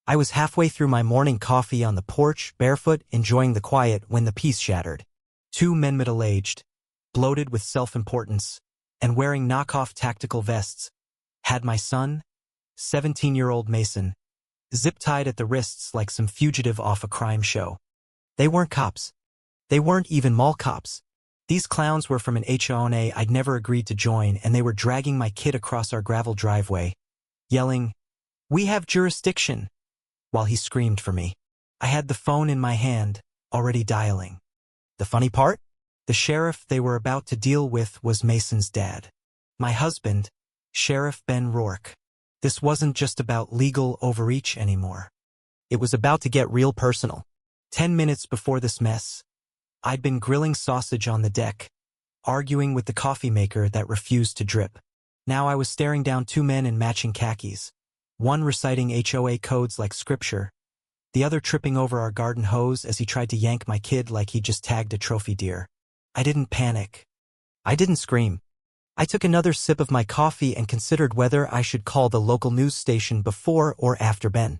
I was halfway through my morning coffee on the porch, barefoot, enjoying the quiet, when the peace shattered. Two men middle-aged, bloated with self-importance, and wearing knockoff tactical vests, had my son, 17-year-old Mason, zip-tied at the wrists like some fugitive off a crime show. They weren't cops. They weren't even mall cops. These clowns were from an HOA I'd never agreed to join, and they were dragging my kid across our gravel driveway, yelling, "We have jurisdiction," while he screamed for me. I had the phone in my hand, already dialing. The funny part? The sheriff they were about to deal with was Mason's dad. My husband, Sheriff Ben Rourke. This wasn't just about legal overreach anymore. It was about to get real personal. 10 minutes before this mess, I'd been grilling sausage on the deck, arguing with the coffee maker that refused to drip. Now I was staring down two men in matching khakis, one reciting HOA codes like scripture, the other tripping over our garden hose as he tried to yank my kid like he just tagged a trophy deer. I didn't panic. I didn't scream. I took another sip of my coffee and considered whether I should call the local news station before or after Ben.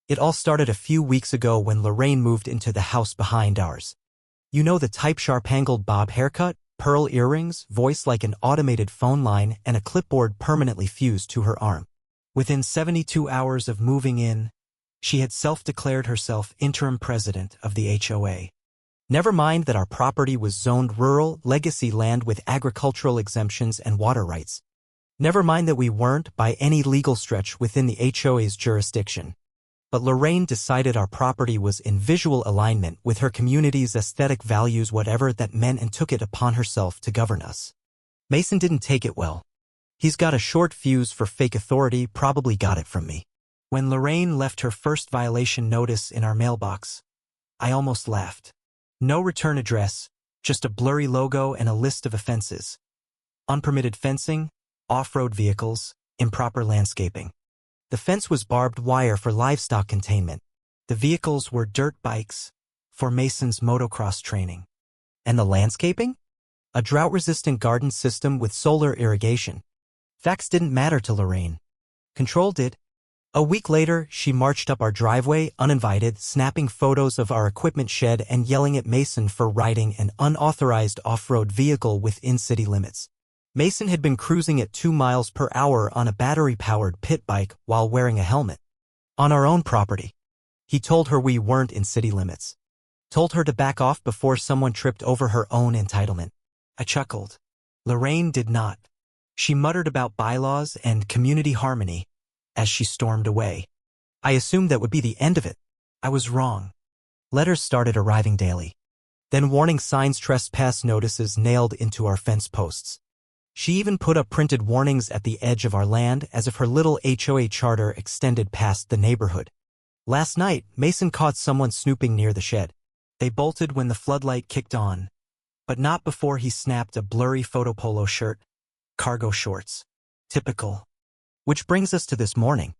It all started a few weeks ago when Lorraine moved into the house behind ours. You know, the type sharp-angled bob haircut, pearl earrings, voice like an automated phone line, and a clipboard permanently fused to her arm. Within 72 hours of moving in, she had self-declared herself interim president of the HOA. Never mind that our property was zoned rural, legacy land with agricultural exemptions and water rights. Never mind that we weren't, by any legal stretch, within the HOA's jurisdiction. But Lorraine decided our property was in visual alignment with her community's aesthetic values, whatever that meant, and took it upon herself to govern us. Mason didn't take it well. He's got a short fuse for fake authority, probably got it from me. When Lorraine left her first violation notice in our mailbox, I almost laughed. No return address, just a blurry logo and a list of offenses. Unpermitted fencing, off-road vehicles, improper landscaping. The fence was barbed wire for livestock containment. The vehicles were dirt bikes for Mason's motocross training. And the landscaping? A drought-resistant garden system with solar irrigation. Facts didn't matter to Lorraine. Control did. A week later, she marched up our driveway, uninvited, snapping photos of our equipment shed and yelling at Mason for riding an unauthorized off-road vehicle within city limits. Mason had been cruising at 2 miles per hour on a battery-powered pit bike while wearing a helmet. On our own property. He told her we weren't in city limits. Told her to back off before someone tripped over her own entitlement. I chuckled. Lorraine did not. She muttered about bylaws and community harmony as she stormed away. I assumed that would be the end of it. I was wrong. Letters started arriving daily. Then warning signs, trespass notices nailed into our fence posts. She even put up printed warnings at the edge of our land as if her little HOA charter extended past the neighborhood. Last night, Mason caught someone snooping near the shed. They bolted when the floodlight kicked on, but not before he snapped a blurry photo polo shirt, cargo shorts. Typical. Which brings us to this morning.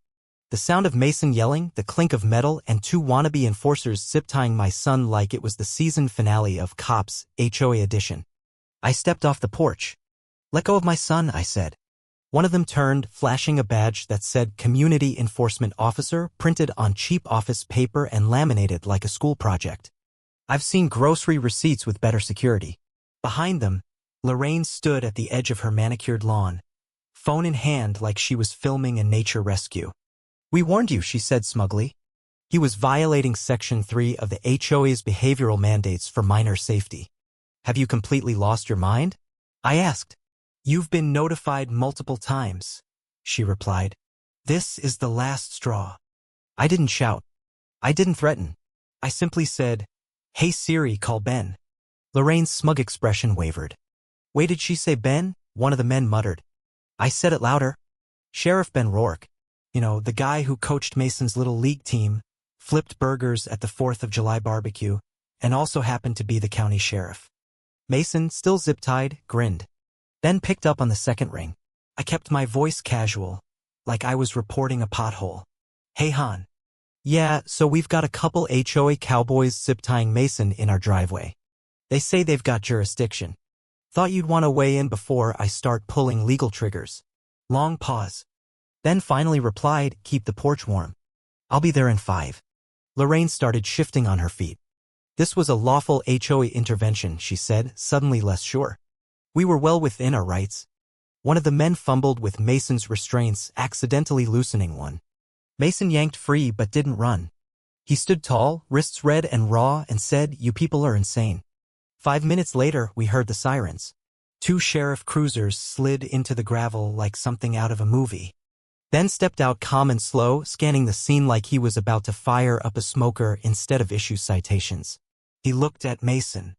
The sound of Mason yelling, the clink of metal, and two wannabe enforcers zip-tying my son like it was the season finale of Cops, HOA edition. I stepped off the porch. "Let go of my son," I said. One of them turned, flashing a badge that said Community Enforcement Officer, printed on cheap office paper and laminated like a school project. I've seen grocery receipts with better security. Behind them, Lorraine stood at the edge of her manicured lawn, phone in hand like she was filming a nature rescue. "We warned you," she said smugly. He was violating Section 3 of the HOA's behavioral mandates for minor safety. "Have you completely lost your mind?" I asked. "You've been notified multiple times," she replied. "This is the last straw." I didn't shout. I didn't threaten. I simply said, "Hey Siri, call Ben." Lorraine's smug expression wavered. "Wait, did she say Ben?" One of the men muttered. I said it louder. "Sheriff Ben Rourke. You know, the guy who coached Mason's little league team, flipped burgers at the 4th of July barbecue, and also happened to be the county sheriff." Mason, still zip-tied, grinned. Ben picked up on the second ring. I kept my voice casual, like I was reporting a pothole. "Hey hon. Yeah, so we've got a couple HOA cowboys zip-tying Mason in our driveway. They say they've got jurisdiction. Thought you'd want to weigh in before I start pulling legal triggers." Long pause. Ben finally replied, "Keep the porch warm." I'll be there in 5. Lorraine started shifting on her feet. This was a lawful HOA intervention, she said, suddenly less sure. We were well within our rights. One of the men fumbled with Mason's restraints, accidentally loosening one. Mason yanked free but didn't run. He stood tall, wrists red and raw, and said, "You people are insane." 5 minutes later, we heard the sirens. 2 sheriff cruisers slid into the gravel like something out of a movie. Ben stepped out calm and slow, scanning the scene like he was about to fire up a smoker instead of issue citations. He looked at Mason,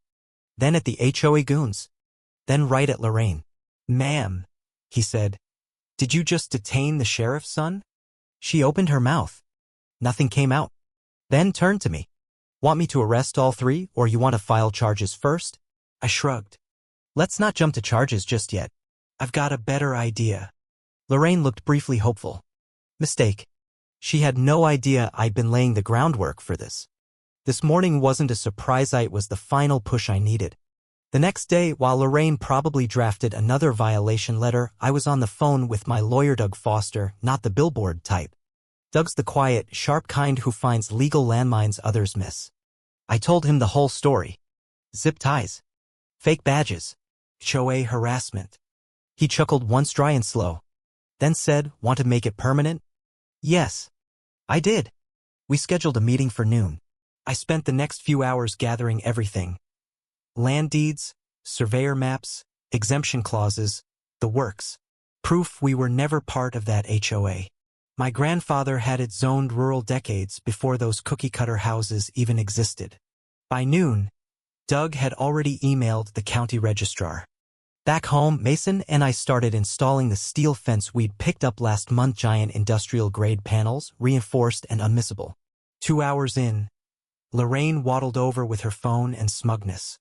then at the HOA goons, then right at Lorraine. "Ma'am," he said, "did you just detain the sheriff's son?" She opened her mouth. Nothing came out. Then turned to me. "Want me to arrest all 3, or you want to file charges first?" I shrugged. "Let's not jump to charges just yet. I've got a better idea." Lorraine looked briefly hopeful. Mistake. She had no idea I'd been laying the groundwork for this. This morning wasn't a surprise, it was the final push I needed. The next day, while Lorraine probably drafted another violation letter, I was on the phone with my lawyer Doug Foster, not the billboard type. Doug's the quiet, sharp kind who finds legal landmines others miss. I told him the whole story. Zip ties. Fake badges. HOA harassment. He chuckled once dry and slow. Then said, "Want to make it permanent?" Yes. I did. We scheduled a meeting for noon. I spent the next few hours gathering everything. Land deeds, surveyor maps, exemption clauses, the works. Proof we were never part of that HOA. My grandfather had it zoned rural decades before those cookie-cutter houses even existed. By noon, Doug had already emailed the county registrar. Back home, Mason and I started installing the steel fence we'd picked up last month, giant industrial-grade panels, reinforced and unmissable. 2 hours in, Lorraine waddled over with her phone and smugness.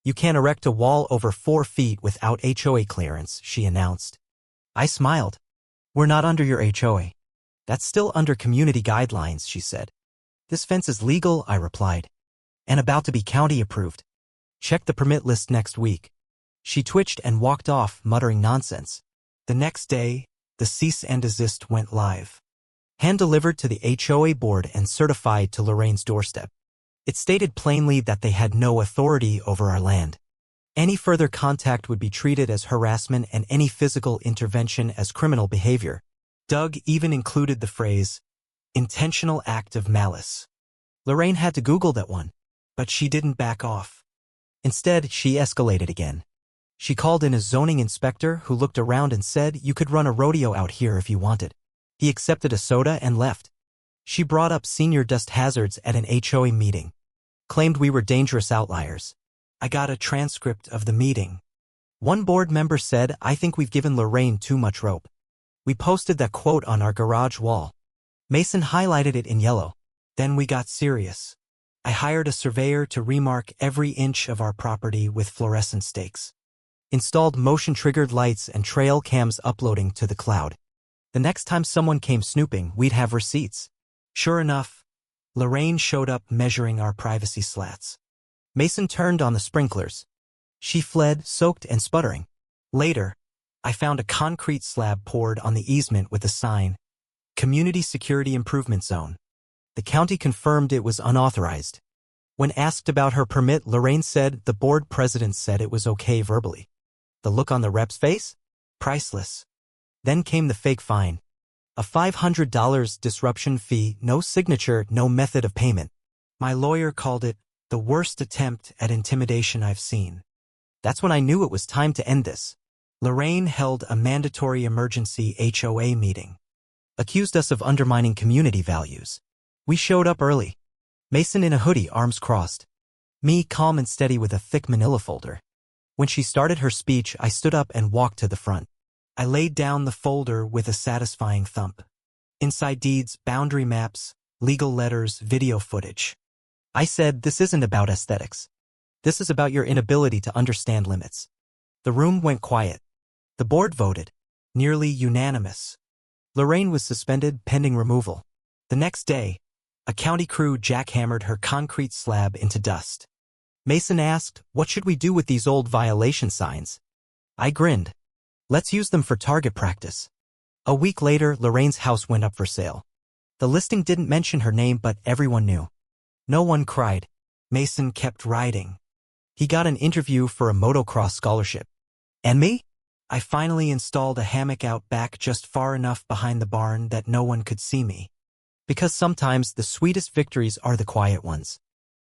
"You can't erect a wall over 4 feet without HOA clearance," she announced. I smiled. "We're not under your HOA. That's still under community guidelines," she said. "This fence is legal," I replied, "and about to be county approved. Check the permit list next week." She twitched and walked off, muttering nonsense. The next day, the cease and desist went live. Hand-delivered to the HOA board and certified to Lorraine's doorstep. It stated plainly that they had no authority over our land. Any further contact would be treated as harassment and any physical intervention as criminal behavior. Doug even included the phrase, "intentional act of malice." Lorraine had to Google that one, but she didn't back off. Instead, she escalated again. She called in a zoning inspector who looked around and said, "You could run a rodeo out here if you wanted." He accepted a soda and left. She brought up senior dust hazards at an HOA meeting. Claimed we were dangerous outliers. I got a transcript of the meeting. One board member said, "I think we've given Lorraine too much rope." We posted that quote on our garage wall. Mason highlighted it in yellow. Then we got serious. I hired a surveyor to remark every inch of our property with fluorescent stakes. Installed motion-triggered lights and trail cams uploading to the cloud. The next time someone came snooping, we'd have receipts. Sure enough, Lorraine showed up measuring our privacy slats. Mason turned on the sprinklers. She fled, soaked and sputtering. Later, I found a concrete slab poured on the easement with a sign, "Community Security Improvement Zone." The county confirmed it was unauthorized. When asked about her permit, Lorraine said the board president said it was okay verbally. The look on the rep's face? Priceless. Then came the fake fine. A $500 disruption fee, no signature, no method of payment. My lawyer called it the worst attempt at intimidation I've seen. That's when I knew it was time to end this. Lorraine held a mandatory emergency HOA meeting. Accused us of undermining community values. We showed up early. Mason in a hoodie, arms crossed. Me calm and steady with a thick manila folder. When she started her speech, I stood up and walked to the front. I laid down the folder with a satisfying thump. Inside deeds, boundary maps, legal letters, video footage. I said, "This isn't about aesthetics. This is about your inability to understand limits." The room went quiet. The board voted. Nearly unanimous. Lorraine was suspended pending removal. The next day, a county crew jackhammered her concrete slab into dust. Mason asked, "What should we do with these old violation signs?" I grinned. "Let's use them for target practice." A week later, Lorraine's house went up for sale. The listing didn't mention her name, but everyone knew. No one cried. Mason kept riding. He got an interview for a motocross scholarship. And me? I finally installed a hammock out back just far enough behind the barn that no one could see me. Because sometimes the sweetest victories are the quiet ones.